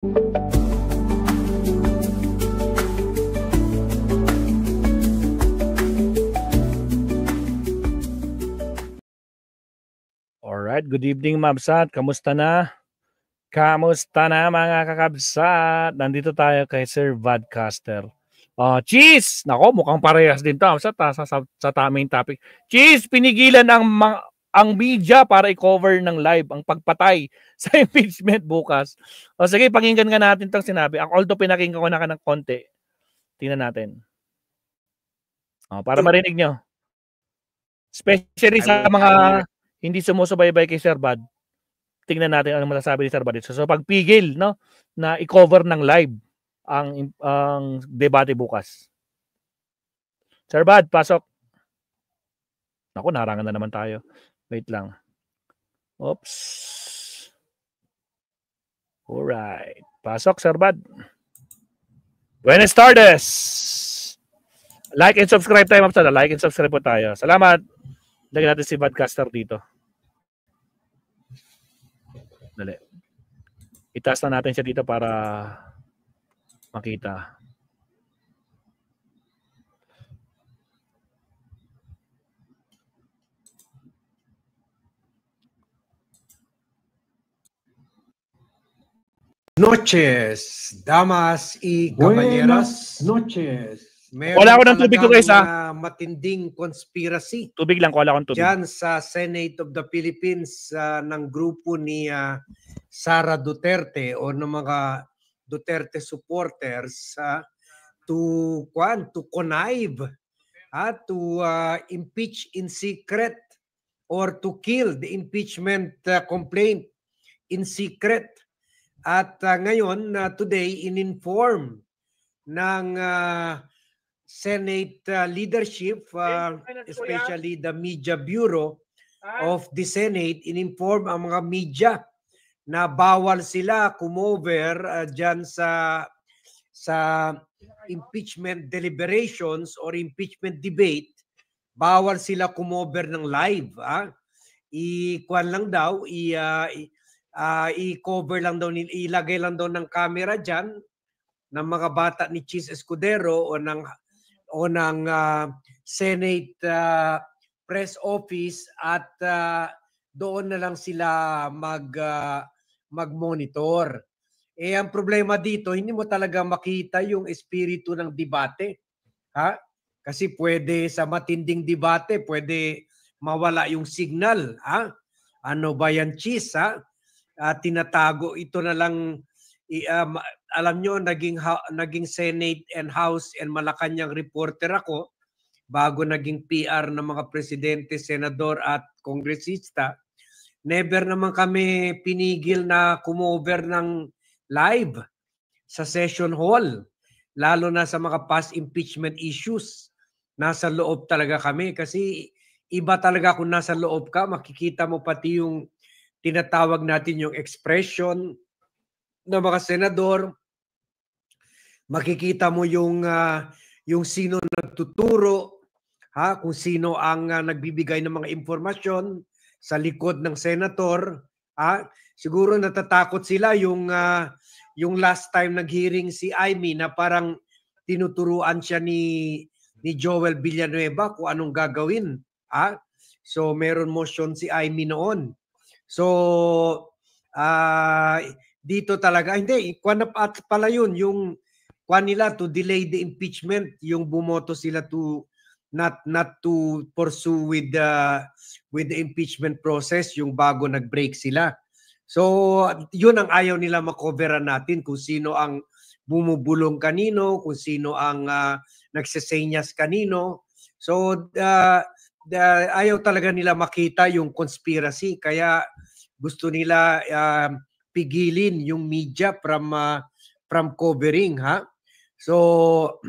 Alright, good evening Mabsat. Kamusta na? Kamusta na mga kakabsat? Nandito tayo kay Sir Vadcaster. Cheese! Nako, mukhang parehas din to. Mabsat, sa taming topic. Cheese, pinigilan ang media para i-cover ng live ang pagpatay sa impeachment bukas. O sige, pakinggan nga natin itong sinabi. Although pinakinggan ko na ka ng konti. Tingnan natin. Para marinig nyo. Especially sa mga hindi sumusubaybay kay Sir Vad. Tingnan natin ano masasabi ni Sir Vad. So pagpigil, no, na i-cover ng live ang debate bukas. Sir Vad, pasok. Naku, narangan na naman tayo. Wait lang. Oops. Alright. Pasok, Sir Vad. Buenas tardes. Like and subscribe tayo, Mapsada. Like and subscribe po tayo. Salamat. Lagyan natin si Vadcaster dito. Dali. Itaas na natin siya dito para makita. Noches, damas y caballeros. Noches. Wala ako ng tubig ko guys ha. Matinding conspiracy. Tubig lang, wala akong tubig. Diyan sa Senate of the Philippines ng grupo ni Sara Duterte o ng mga Duterte supporters to connive, to impeach in secret or to kill the impeachment complaint in secret. At ngayon, today, in-inform ng Senate leadership, especially the Media Bureau of the Senate, in-inform ang mga media na bawal sila kumover dyan sa impeachment deliberations or impeachment debate. Bawal sila kumover ng live. I-kuan lang daw, i-cover lang daw, ilagay lang daw ng camera dyan ng mga bata ni Cheese Escudero o ng Senate press office at doon na lang sila mag-monitor. Ang problema dito, hindi mo talaga makita yung espiritu ng debate. Kasi pwede sa matinding debate, pwede mawala yung signal. Ano ba yan, Cheese? Tinatago ito na lang. Alam nyo, naging Senate and House and Malacanang reporter ako bago naging PR ng mga presidente, senador at kongresista. Never naman kami pinigil na kumover ng live sa session hall, lalo na sa mga past impeachment issues. Nasa loob talaga kami kasi iba talaga kung nasa loob ka, makikita mo pati yung tinatawag natin yung expression ng mga senador. Makikita mo yung sino nagtuturo, kung sino ang nagbibigay ng mga impormasyon sa likod ng senator. Siguro natatakot sila yung last time nag-hearing si Amy na parang tinuturuan siya ni Joel Villanueva kung anong gagawin. So meron motion si Amy noon. So dito talaga, hindi, at pala yun, yung nila to delay the impeachment, yung bumoto sila to not to pursue with the impeachment process, yung bago nag-break sila. So yun ang ayaw nila makoveran natin, kung sino ang bumubulong kanino, kung sino ang nagsesenyas kanino. So ayaw talaga nila makita yung conspiracy, kaya gusto nila pigilin yung media from covering. So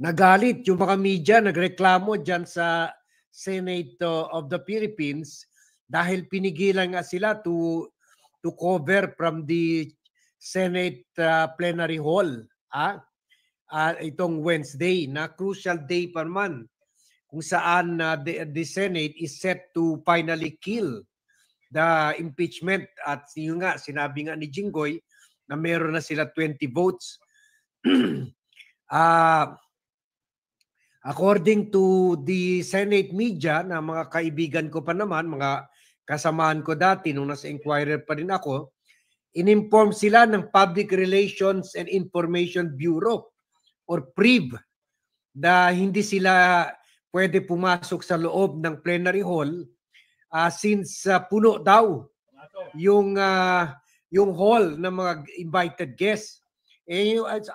nagalit yung mga media, nagreklamo dyan sa Senate of the Philippines dahil pinigilan nga sila to cover from the Senate plenary hall. Itong Wednesday na crucial day pa naman, kung saan the Senate is set to finally kill the impeachment. At yun nga, sinabi nga ni Jinggoy na meron na sila 20 votes. According to the Senate media, na mga kaibigan ko pa naman, mga kasamahan ko dati nung nasa Inquirer pa rin ako, in-inform sila ng Public Relations and Information Bureau or PRIB na hindi sila pwede pumasok sa loob ng plenary hall since puno daw yung hall ng mga invited guests.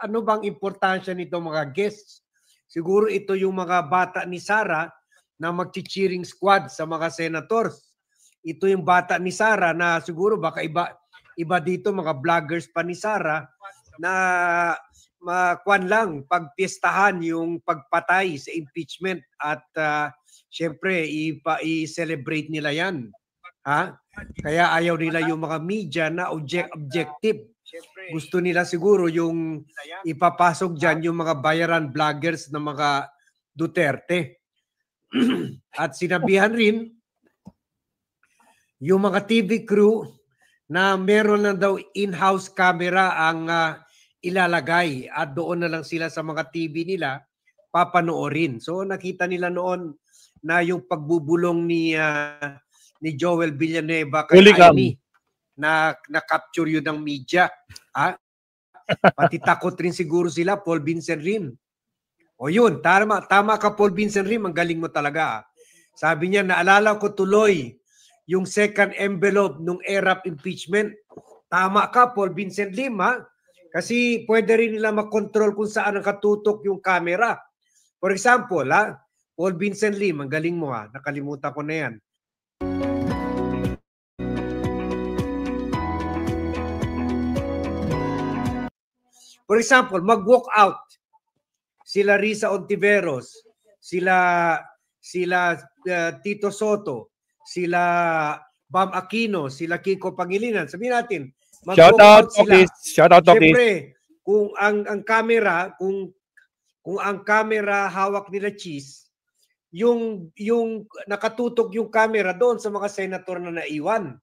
Ano bang importansya nito mga guests? Siguro ito yung mga bata ni Sara na mag-cheering squad sa mga senators. Ito yung bata ni Sara na siguro baka iba dito mga vloggers pa ni Sara na makuan lang pagpiestahan yung pagpatay sa impeachment at syempre i-celebrate nila yan. Kaya ayaw nila yung mga media na objective. Gusto nila siguro yung ipapasok dyan yung mga bayaran vloggers na mga Duterte. At sinabihan rin yung mga TV crew na meron lang daw in-house camera ang ilalagay at doon na lang sila sa mga TV nila papanoorin. So nakita nila noon na yung pagbubulong ni Joel Villanueva kay Amy na capture yun ng media. Pati takot rin siguro sila, Paul Vincent Rim. O yun, tama ka Paul Vincent Rim, ang galing mo talaga. Sabi niya, naalala ko tuloy yung second envelope nung ERAP impeachment. Tama ka Paul Vincent Rim kasi pwede rin nila makontrol kung saan nakatutok yung camera. For example, Paul Vincent Lim, ang galing mo nakalimutan ko na yan. For example, mag-walk out sila Risa Ontiveros, sila Tito Soto, sila Bam Aquino, sila Kiko Pangilinan. Sabihin natin, mag-walk out sila. Siyempre, kung ang camera, kung ang camera hawak nila Cheese, yung nakatutok yung camera doon sa mga senator na naiwan.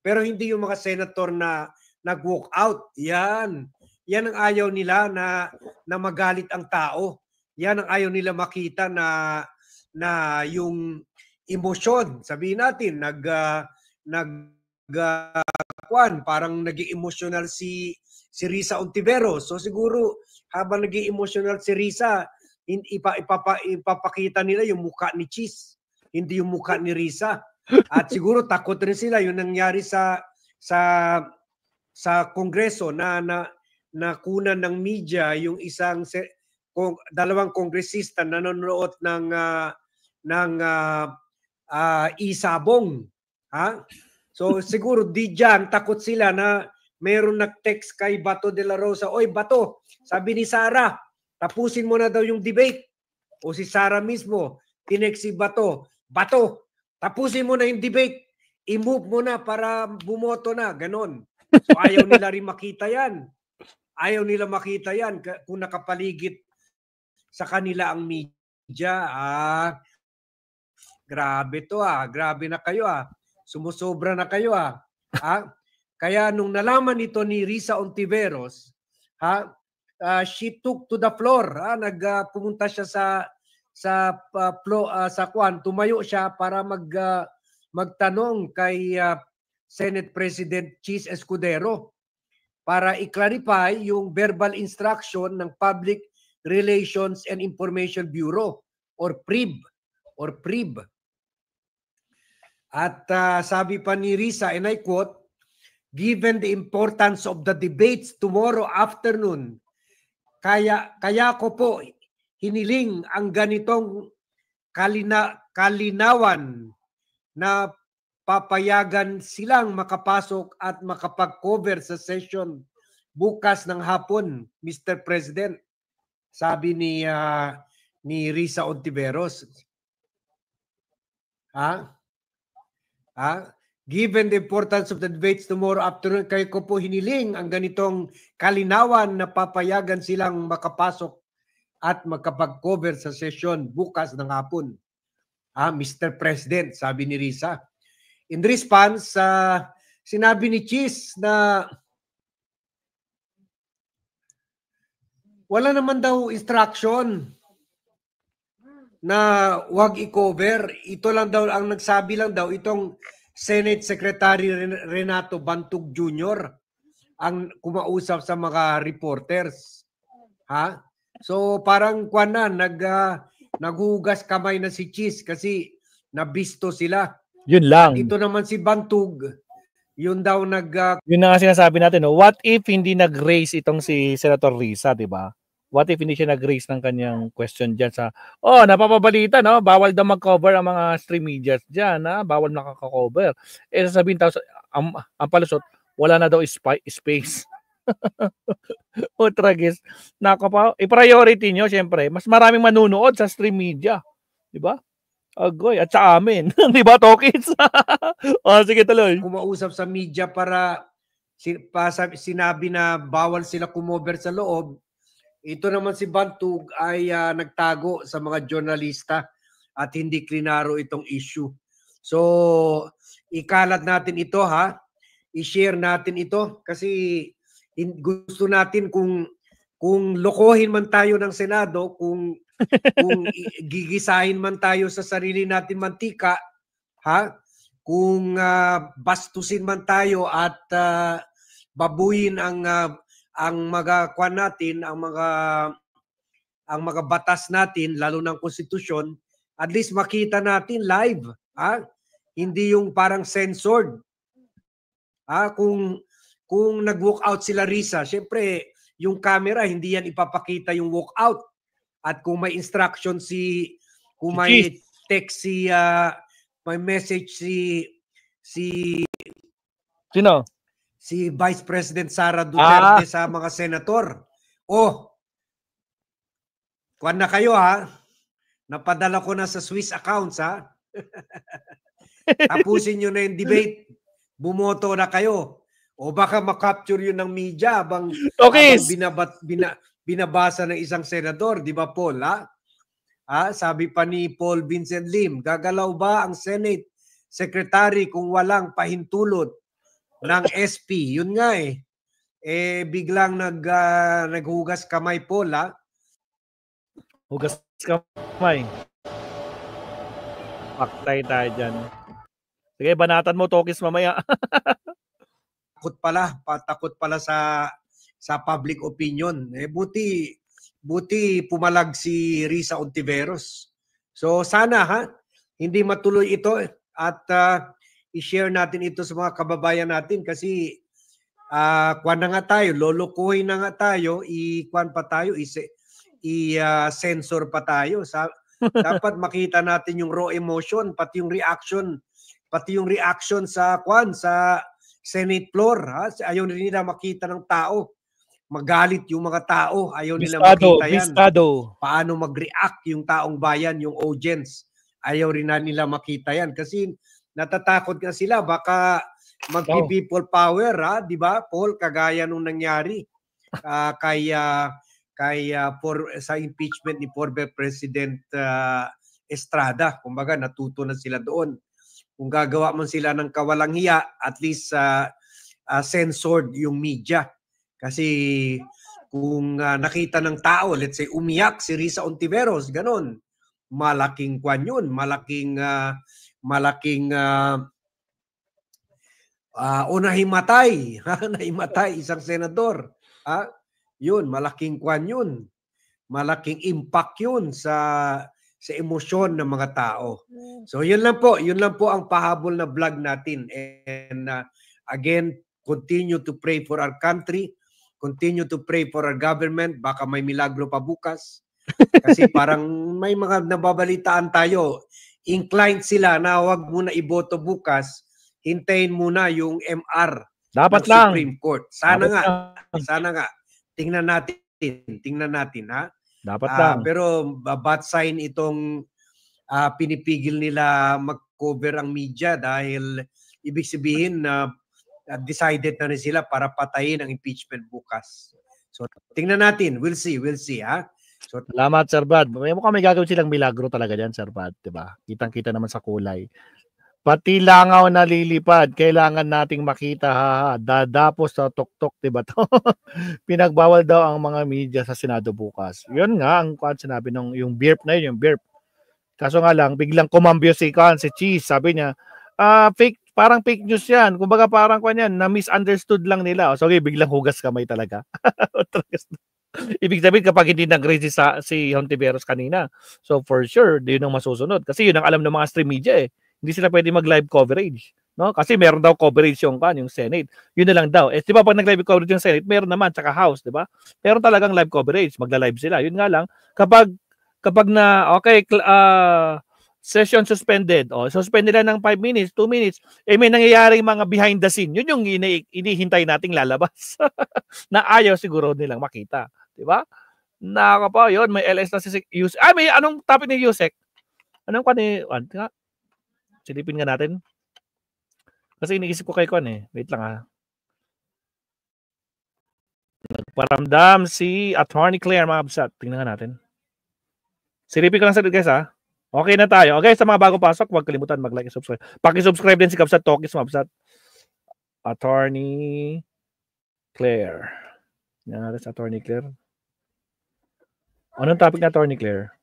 Pero hindi yung mga senator na nag-walk out. Yan ang ayaw nila na magalit ang tao. Yan ang ayaw nila makita na yung emosyon. Sabihin natin, parang naging emotional si Risa Ontiveros. So siguro habang naging emotional si Risa, ipapakita nila yung mukha ni Cheese, hindi yung mukha ni Risa. At siguro takot rin sila yung nangyari sa Kongreso na nakunan ng media yung dalawang kongresista na nanonood ng isabong. So siguro di dyan, takot sila na mayroon nag-text kay Bato de la Rosa, "Oy Bato, sabi ni Sara, tapusin mo na daw yung debate." O si Sara mismo, tinext si Bato, "Bato, tapusin mo na yung debate. I-move mo na para bumoto na." Ganon. So ayaw nila rin makita yan. Ayaw nila makita yan kung nakapaligid sa kanila ang media. Grabe to Grabe na kayo Sumusobra na kayo Kaya nung nalaman ito ni Risa Ontiveros, she took to the floor. Pumunta siya sa tumayo siya para magtanong kay Senate President Cheese Escudero para i-clarify yung verbal instruction ng Public Relations and Information Bureau or PRIB. At sabi pa ni Risa, and I quote, "Given the importance of the debates tomorrow afternoon, kaya ko po hiniling ang ganitong kalinawan na papayagan silang makapasok at makapag-cover sa session bukas ng hapon, Mr. President." Sabi ni Risa Ontiveros. Given the importance of the debates tomorrow afternoon, kayo ko po hiniling ang ganitong kalinawan na papayagan silang makapasok at makapag-cover sa session bukas ng hapon. Mr. President, sabi ni Risa. In response, sinabi ni Cheese na Wala naman daw instruction na wag i-cover. Ito lang daw, ang nagsabi lang daw, itong Senate Secretary Renato Bantog Jr. ang kumausap sa mga reporters. Ha? So parang kuwan na, naghugas kamay na si Cheese kasi nabisto sila. Yun lang. At ito naman si Bantog, yun daw yun na nga sinasabi natin, no? What if hindi nag-raise itong si Senator Risa, di ba? What if hindi siya nag-raise ng kanyang question dyan sa, napapabalita, no? Bawal daw mag-cover ang mga stream media dyan, ha? Bawal nakaka-cover. Sasabihin daw, ang palusot, wala na daw space. O tragis. I-priority nyo, syempre. Mas maraming manunood sa stream media. Di ba? Agoy, at sa amin. Di ba, Tokits? Sige, tuloy. Kumausap sa media para sinabi na bawal sila kumover sa loob. Ito naman si Bantog ay nagtago sa mga journalista at hindi klinaro itong issue. So, ikalat natin ito, ha? I-share natin ito kasi gusto natin kung lokohin man tayo ng Senado, kung gigisahin man tayo sa sarili natin mantika, ha? Kung bastusin man tayo at babuyin ang mga kwan natin, ang mga batas natin, lalo ng konstitusyon, at least makita natin live, ha? Hindi yung parang censored. Kung nag-walk out sila Risa, syempre yung camera hindi yan ipapakita yung walk out. At kung may instruction kung may text may message sino? Si Vice President Sara Duterte sa mga senator. Kuwan na kayo, ha? Napadala ko na sa Swiss accounts, ha? Tapusin nyo na yung debate. Bumoto na kayo. O baka makapture yun ng media habang binabasa ng isang senador, di ba, Paul, ha? Sabi pa ni Paul Vincent Lim, gagalaw ba ang Senate Secretary kung walang pahintulot ng SP? Yun nga biglang naghugas kamay, Paul, ha? Hugas kamay. Paktay tayo dyan. Sige, banatan mo, Tokis, mamaya. Takot pala sa public opinion. Buti pumalag si Risa Ontiveros. So sana, ha, hindi matuloy ito at i-share natin ito sa mga kababayan natin kasi kwan na nga tayo, lolokohin na nga tayo, i-censor pa tayo. Dapat makita natin yung raw emotion, pati yung reaction sa Senate floor, ha? Ayaw nila makita ng tao. Magalit yung mga tao. Ayaw nila makita yan. Paano mag-react yung taong bayan, yung audience. Ayaw rin nila makita yan. Kasi natatakot nga sila. Baka mag-people power, ha? Di ba, Paul? Kagaya nung nangyari sa impeachment ni former President Estrada. Kumbaga, natuto na sila doon. Kung gagawa man sila ng kawalang hiya, at least censored yung media. Kasi kung nakita ng tao, let's say umiyak si Risa Ontiveros, ganon, malaking kwan yun, malaking nahimatay, nahimatay isang senador. Yun, malaking kwan yun. Malaking impact yun sa emosyon ng mga tao. So yun lang po ang pahabol na vlog natin. And again, continue to pray for our country, continue to pray for our government. Baka may milagro pa bukas. Kasi parang may mga nababalitaan tayo. Inclined sila na wag muna iboto bukas, hintayin muna yung MR dapat ng lang Supreme Court. Sana nga. Tingnan natin, ha? Dapat lang. Pero bad sign itong pinipigil nila mag-cover ang media dahil ibig sabihin na decided na rin sila para patayin ang impeachment bukas. So tingnan natin, we'll see, ha? So, salamat, Sir Brad. Mukhang may gagawin silang milagro talaga diyan, Sir Brad, 'di ba? Kitang-kita naman sa kulay. Pati langaw na lilipad, kailangan nating makita, haha. Dadapos sa tuktok, diba to? Pinagbawal daw ang mga media sa Senado bukas. Yun nga, ang sinabi nung yung BIRP na yun, yung BIRP. Kaso nga lang, biglang kumambyo si Cheese. Sabi niya, parang fake news yan. Kumbaga parang yan, na misunderstood lang nila. So, okay, biglang hugas kamay talaga. Ibig sabihin kapag hindi nag-resist si Hontiveros kanina, so for sure, yun ang masusunod. Kasi yun ang alam ng mga stream media eh. Hindi sila pwede mag-live coverage. No? Kasi meron daw coverage yung Senate. Yun na lang daw. Eh, di ba pag nag-live coverage yung Senate, meron naman, tsaka House, di ba? Meron talagang live coverage. Magla-live sila. Yun nga lang, kapag na, okay, session suspended. Suspend nila ng 5 minutes, 2 minutes. Eh, may nangyayaring mga behind the scene. Yun yung inihintay nating lalabas. Na ayaw siguro nilang makita. Diba? Naka pa, yun. May LS na si Yusek. May anong topic ni Yusek? Anong silipin nga natin. Kasi iniisip ko kay Wait lang Nagparamdam si Attorney Claire, mga kabsat. Tingnan nga natin. Silipin ko lang sa guys Okay na tayo. Okay, sa mga bago pasok, huwag kalimutan mag-like and subscribe. Paki-subscribe din si Kabsat Tokis, mga kabsat. Attorney Claire. Yan natin sa Attorney Claire. Anong topic na Attorney Claire?